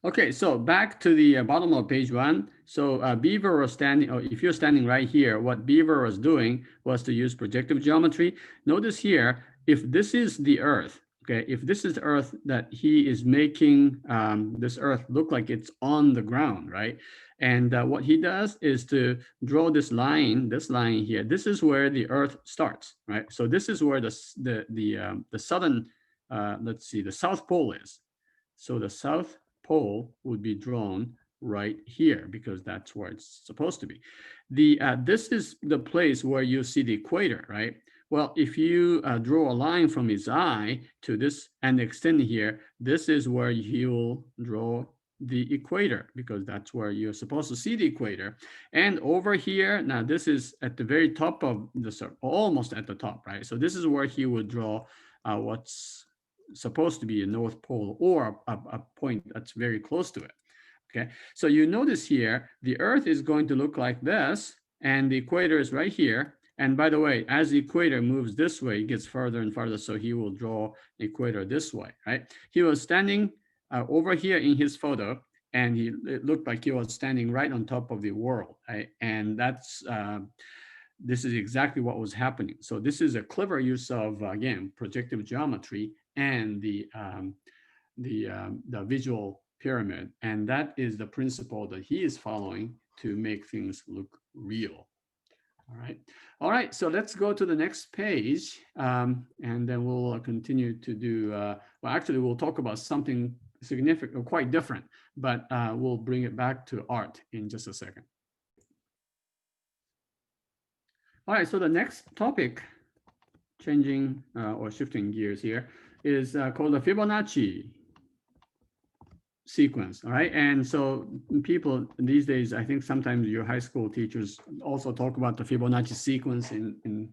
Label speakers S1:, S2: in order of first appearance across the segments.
S1: Okay, so back to the bottom of page one. So Beaver was standing, or if you're standing right here, what Beaver was doing was to use projective geometry. Notice here, if this is the Earth, okay, if this is the Earth that he is making this Earth look like it's on the ground, right? And what he does is to draw this line here. This is where the Earth starts, right? So this is where the southern, let's see, the South Pole is. So the South Pole would be drawn right here because that's where it's supposed to be. This is the place where you see the equator, right? Well, if you draw a line from his eye to this and extend here, this is where you'll draw the equator because that's where you're supposed to see the equator. And over here, now this is at the very top of the circle, almost at the top, right? So this is where he would draw what's supposed to be a North Pole or a point that's very close to it. Okay, so you notice here, the Earth is going to look like this, and the equator is right here. And by the way, as the equator moves this way, it gets further and farther, so he will draw the equator this way, right? He was standing over here in his photo, and it looked like he was standing right on top of the world, right? And this is exactly what was happening. So this is a clever use of, again, projective geometry and the visual pyramid. And that is the principle that he is following to make things look real. All right. All right. So let's go to the next page. And then we'll continue to do, well, actually, we'll talk about something significant or quite different, but we'll bring it back to art in just a second. All right. So the next topic, changing or shifting gears here, is called the Fibonacci sequence. All right. And so people these days, I think sometimes your high school teachers also talk about the Fibonacci sequence in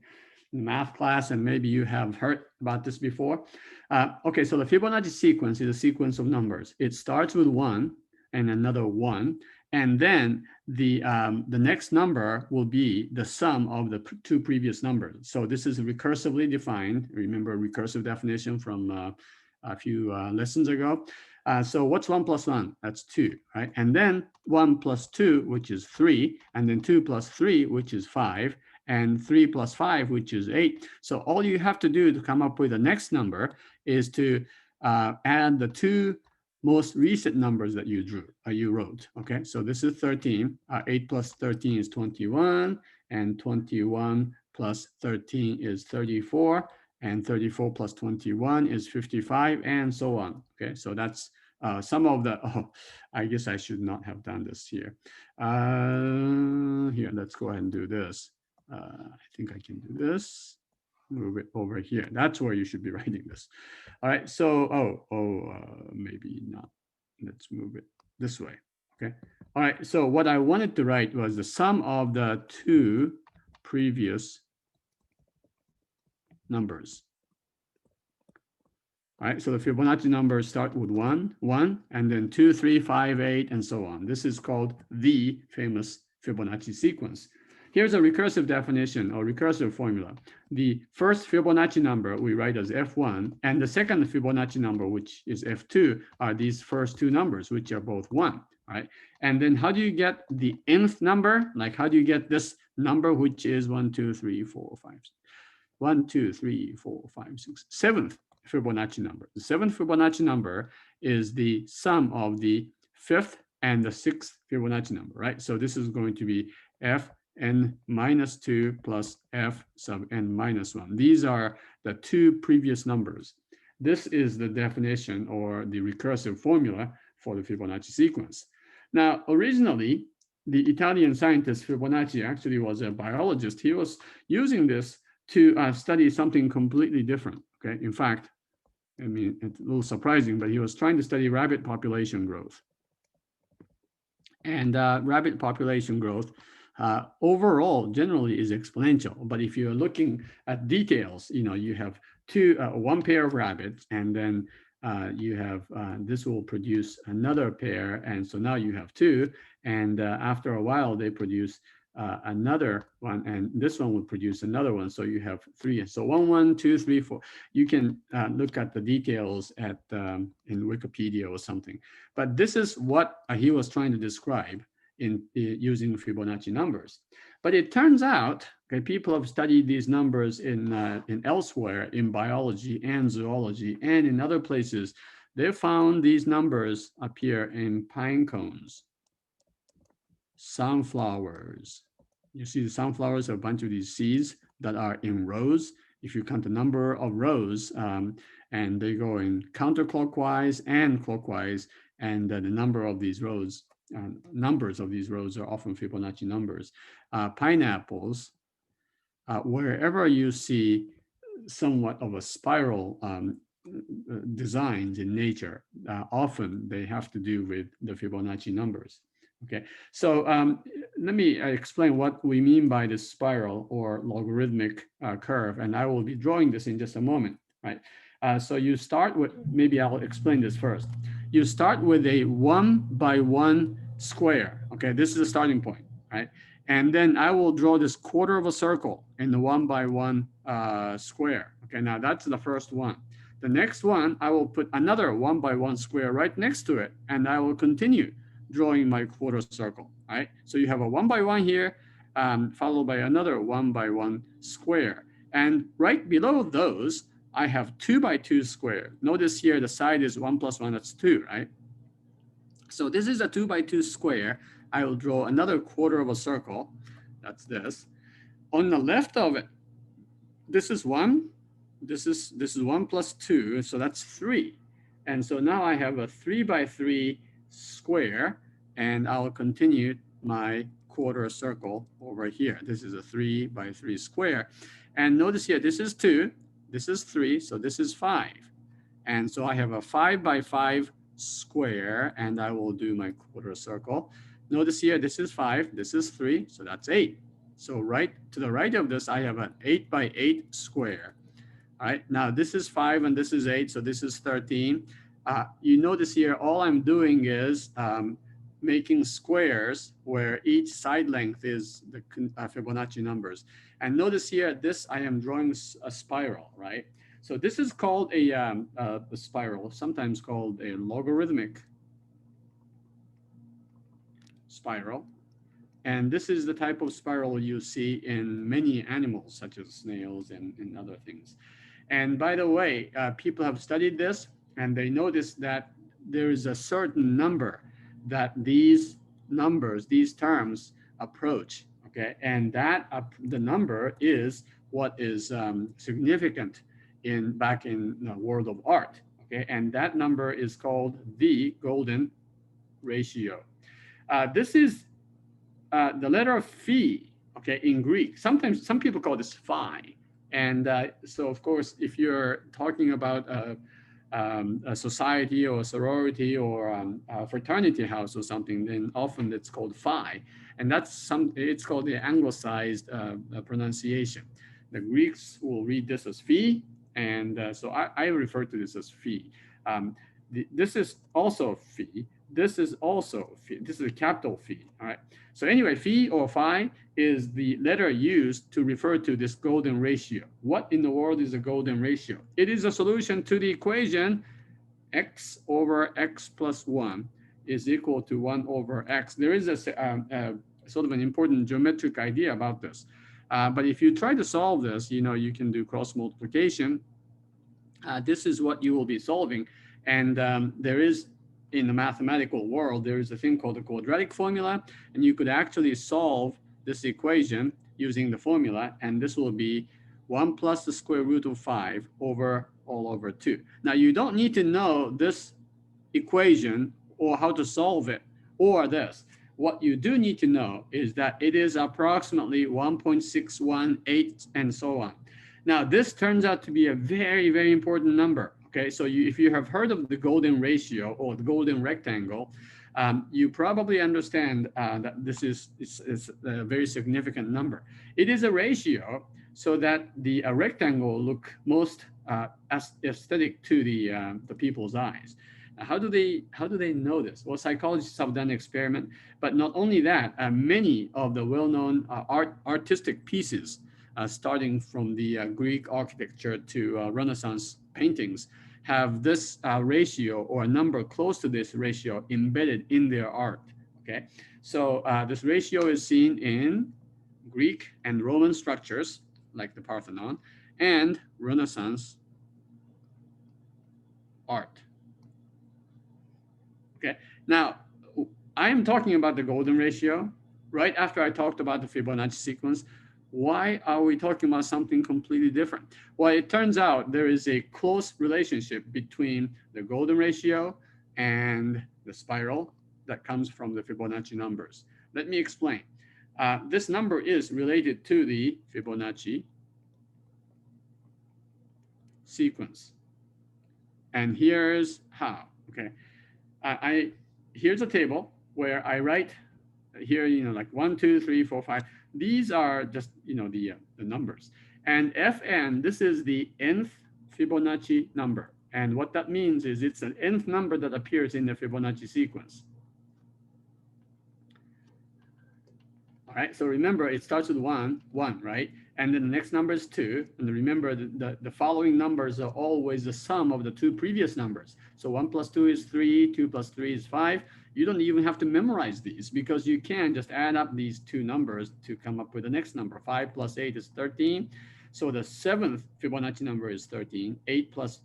S1: math class, and maybe you have heard about this before. Okay, so the Fibonacci sequence is a sequence of numbers. It starts with 1 and another 1, and then the next number will be the sum of the two previous numbers. So this is recursively defined. Remember recursive definition from a few lessons ago. So what's 1 plus 1? That's 2, right? And then 1 plus 2, which is 3, and then 2 plus 3, which is 5, and 3 plus 5, which is 8. So all you have to do to come up with the next number is to add the two most recent numbers that you wrote. Okay, so this is 13. 8 plus 13 is 21, and 21 plus 13 is 34, and 34 plus 21 is 55, and so on. Okay, so that's some of the, I guess I should not have done this here. Here, let's go ahead and do this. I think I can do this. Move it over here. That's where you should be writing this. All right, so, maybe not. Let's move it this way, okay? All right, so what I wanted to write was the sum of the two previous numbers. All right, so the Fibonacci numbers start with 1, 1, and then 2, 3, 5, 8, and so on. This is called the famous Fibonacci sequence. Here's a recursive definition or recursive formula. The first Fibonacci number we write as F1, and the second Fibonacci number, which is F2, are these first two numbers, which are both 1, right? And then how do you get the nth number? Like, how do you get this number, which is 1, 2, 3, 4, 5, 1, 2, 3, 4, 5, 6, seventh Fibonacci number. The seventh Fibonacci number is the sum of the fifth and the sixth Fibonacci number, right? So this is going to be Fn minus 2 plus F sub n minus 1. These are the two previous numbers. This is the definition or the recursive formula for the Fibonacci sequence. Now, originally, the Italian scientist Fibonacci actually was a biologist. He was using this to study something completely different, okay? In fact, I mean, it's a little surprising, but he was trying to study rabbit population growth. And rabbit population growth overall generally is exponential. But if you're looking at details, you have one pair of rabbits, and then you have this will produce another pair, and so now you have two. And after a while, they produce another one, and this one will produce another one. So you have three. So 1, 1, 2, 3, 4. You can look at the details at in Wikipedia or something. But this is what he was trying to describe in using Fibonacci numbers. But it turns out, okay, people have studied these numbers in elsewhere in biology and zoology and in other places. They found these numbers appear in pine cones, sunflowers. You see the sunflowers are a bunch of these seeds that are in rows. If you count the number of rows, and they go in counterclockwise and clockwise, and the number of these rows, numbers of these rows are often Fibonacci numbers. Pineapples, wherever you see somewhat of a spiral designs in nature, often they have to do with the Fibonacci numbers. Okay, so let me explain what we mean by this spiral or logarithmic curve, and I will be drawing this in just a moment, right? So you start with, maybe I'll explain this first. You start with a 1 by 1 square, okay? This is the starting point, right? And then I will draw this quarter of a circle in the 1 by 1 square. Okay, now that's the first one. The next one, I will put another 1 by 1 square right next to it, and I will continue drawing my quarter circle, right? So you have a 1 by 1 here, followed by another 1 by 1 square. And right below those, I have 2 by 2 square. Notice here the side is 1 plus 1, that's 2, right? So this is a 2 by 2 square. I will draw another quarter of a circle. That's this. On the left of it, this is 1. This is 1 plus 2, so that's 3. And so now I have a 3 by 3 square, and I'll continue my quarter circle over here. This is a 3 by 3 square. And notice here, this is 2, this is 3, so this is 5. And so I have a 5 by 5 square, and I will do my quarter circle. Notice here, this is 5, this is 3, so that's 8. So right to the right of this, I have an 8 by 8 square. All right, now this is 5 and this is 8, so this is 13. You notice here, all I'm doing is making squares where each side length is the Fibonacci numbers. And notice here, this I am drawing a spiral, right? So this is called a spiral, sometimes called a logarithmic spiral. And this is the type of spiral you see in many animals, such as snails and other things. And by the way, people have studied this, and they notice that there is a certain number that these numbers, these terms approach, okay? And that the number is what is significant back in the world of art, okay? And that number is called the golden ratio. This is the letter phi, okay, in Greek. Sometimes some people call this phi. And so, of course, if you're talking about a society or a sorority or a fraternity house or something, then often it's called phi. And it's called the anglicized pronunciation. The Greeks will read this as phi, and so I refer to this as phi. This is also phi. This is also phi. This is a capital phi, all right? So anyway, phi or phi is the letter used to refer to this golden ratio. What in the world is a golden ratio? It is a solution to the equation x over x plus 1 is equal to 1 over x. There is a sort of an important geometric idea about this. But if you try to solve this, you can do cross multiplication. This is what you will be solving. And there is, in the mathematical world, there is a thing called the quadratic formula, and you could actually solve this equation using the formula, and this will be 1 plus the square root of 5 over all over 2. Now, you don't need to know this equation or how to solve it or this. What you do need to know is that it is approximately 1.618 and so on. Now, this turns out to be a very, very important number. Okay, so if you have heard of the golden ratio or the golden rectangle, you probably understand that this is a very significant number. It is a ratio so that the rectangle look most aesthetic to the people's eyes. How do they know this? Well, psychologists have done an experiment, but not only that, many of the well-known artistic pieces, starting from the Greek architecture to Renaissance paintings, have this ratio or a number close to this ratio embedded in their art. Okay, so this ratio is seen in Greek and Roman structures like the Parthenon and Renaissance art. Okay, now I am talking about the golden ratio right after I talked about the Fibonacci sequence. Why are we talking about something completely different? Well, it turns out there is a close relationship between the golden ratio and the spiral that comes from the Fibonacci numbers. Let me explain. This number is related to the Fibonacci sequence. And here's how. Okay, here's a table where I write here, like 1, 2, 3, 4, 5. These are just, the numbers. And Fn, this is the nth Fibonacci number. And what that means is it's an nth number that appears in the Fibonacci sequence. All right, so remember it starts with 1, right? And then the next number is 2. And remember the following numbers are always the sum of the two previous numbers. So 1 plus 2 is 3, 2 plus 3 is 5. You don't even have to memorize these because you can just add up these two numbers to come up with the next number. 5 plus 8 is 13. So the 7th Fibonacci number is 13. 8 plus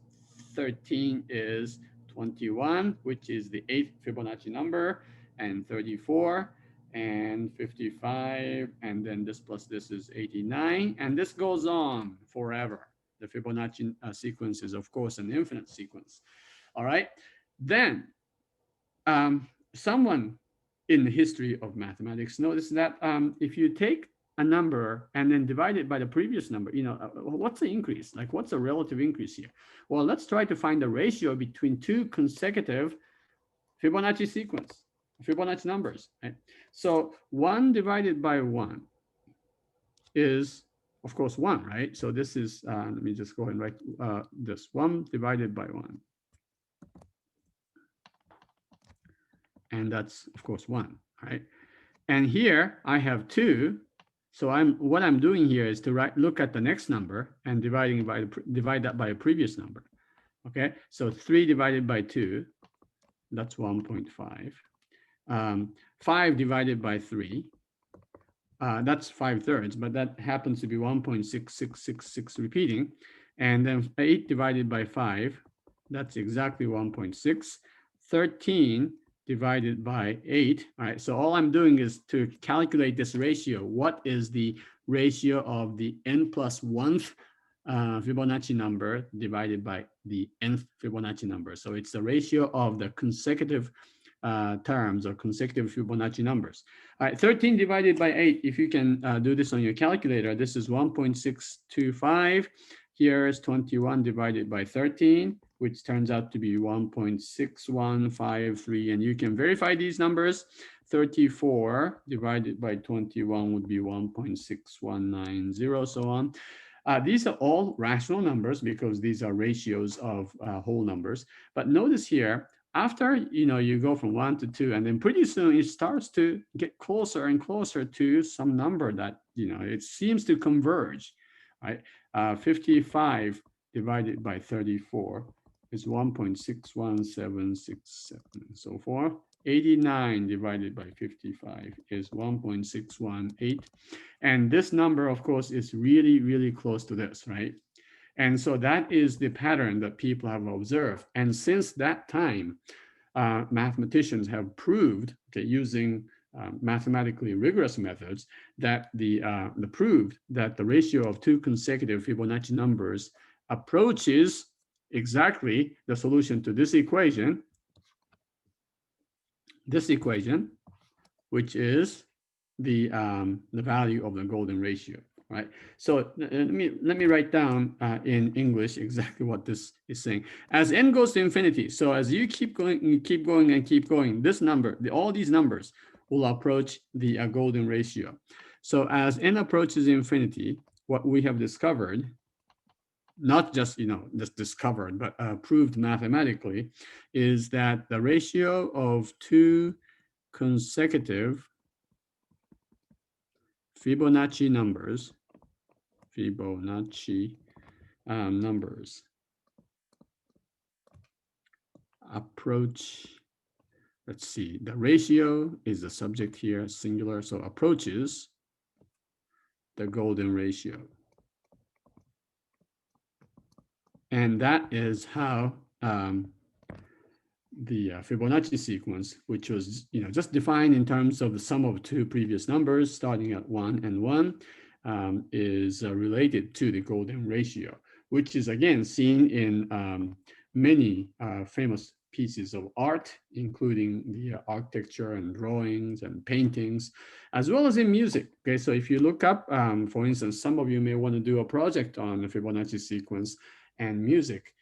S1: 13 is 21, which is the 8th Fibonacci number, and 34. And 55, and then this plus this is 89, and this goes on forever. The Fibonacci sequence is, of course, an infinite sequence. All right. Then someone in the history of mathematics noticed that if you take a number and then divide it by the previous number, what's the increase? Like, what's the relative increase here? Well, let's try to find the ratio between two consecutive Fibonacci sequence. Fibonacci numbers, right? So 1 divided by 1 is, of course, 1, right? So this is, let me just go ahead and write this, 1 divided by 1. And that's, of course, 1, right? And here I have 2. So what I'm doing here is to look at the next number and divide that by a previous number. Okay, so 3 divided by 2, that's 1.5. 5 divided by 3, that's 5/3, but that happens to be 1.6666 repeating. And then 8 divided by 5, that's exactly 1.6. 13 divided by 8. All right, so all I'm doing is to calculate this ratio. What is the ratio of the n plus 1th Fibonacci number divided by the nth Fibonacci number? So it's the ratio of the consecutive terms or consecutive Fibonacci numbers. All right, 13 divided by 8, if you can do this on your calculator, this is 1.625. Here is 21 divided by 13, which turns out to be 1.6153. And you can verify these numbers. 34 divided by 21 would be 1.6190, so on. These are all rational numbers because these are ratios of whole numbers. But notice here, after you go from 1 to 2, and then pretty soon it starts to get closer and closer to some number that it seems to converge, right? 55 divided by 34 is 1.61767, and so forth. 89 divided by 55 is 1.618, and this number, of course, is really, really close to this, right? And so that is the pattern that people have observed. And since that time, mathematicians have proved, using mathematically rigorous methods, that proved that the ratio of two consecutive Fibonacci numbers approaches exactly the solution to this equation, which is the value of the golden ratio. Right. So let me write down in English exactly what this is saying. As n goes to infinity, so as you keep going, this number, all these numbers will approach the golden ratio. So as n approaches infinity, what we have discovered not just, just discovered, but proved mathematically, is that the ratio of two consecutive Fibonacci numbers, numbers approach, let's see, the ratio is the subject here, singular, so approaches the golden ratio. And that is how the Fibonacci sequence, which was just defined in terms of the sum of two previous numbers starting at 1 and 1, is related to the golden ratio, which is again seen in many famous pieces of art, including the architecture and drawings and paintings, as well as in music. Okay, so if you look up, for instance, some of you may want to do a project on the Fibonacci sequence and music.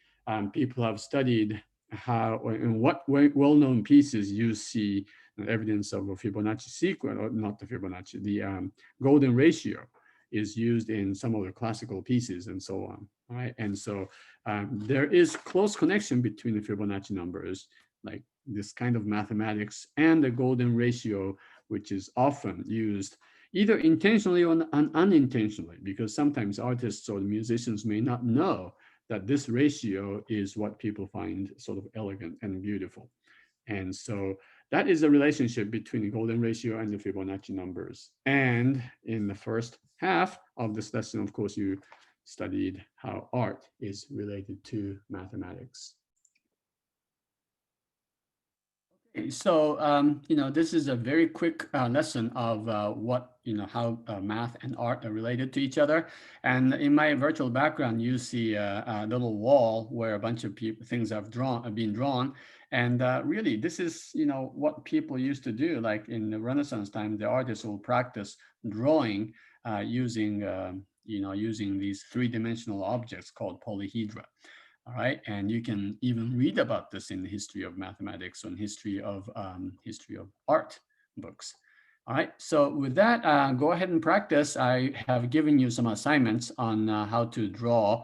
S1: People have studied how, in what well-known pieces you see evidence of a Fibonacci sequence, or not the Fibonacci, the golden ratio is used in some of the classical pieces and so on, right? And so there is close connection between the Fibonacci numbers, like this kind of mathematics, and the golden ratio, which is often used either intentionally or unintentionally, because sometimes artists or musicians may not know that this ratio is what people find sort of elegant and beautiful. And so that is the relationship between the golden ratio and the Fibonacci numbers. And in the first half of this lesson, of course, you studied how art is related to mathematics. So, this is a very quick lesson of how math and art are related to each other. And in my virtual background, you see a little wall where a bunch of things have been drawn. And really, this is, what people used to do. Like in the Renaissance time, the artists will practice drawing using these three-dimensional objects called polyhedra. All right, and you can even read about this in the history of mathematics and history of art books. All right, so with that, go ahead and practice. I have given you some assignments on how to draw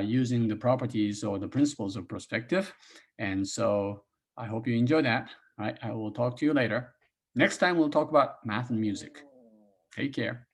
S1: using the properties or the principles of perspective. And so I hope you enjoy that. All right, I will talk to you later. Next time, we'll talk about math and music. Take care.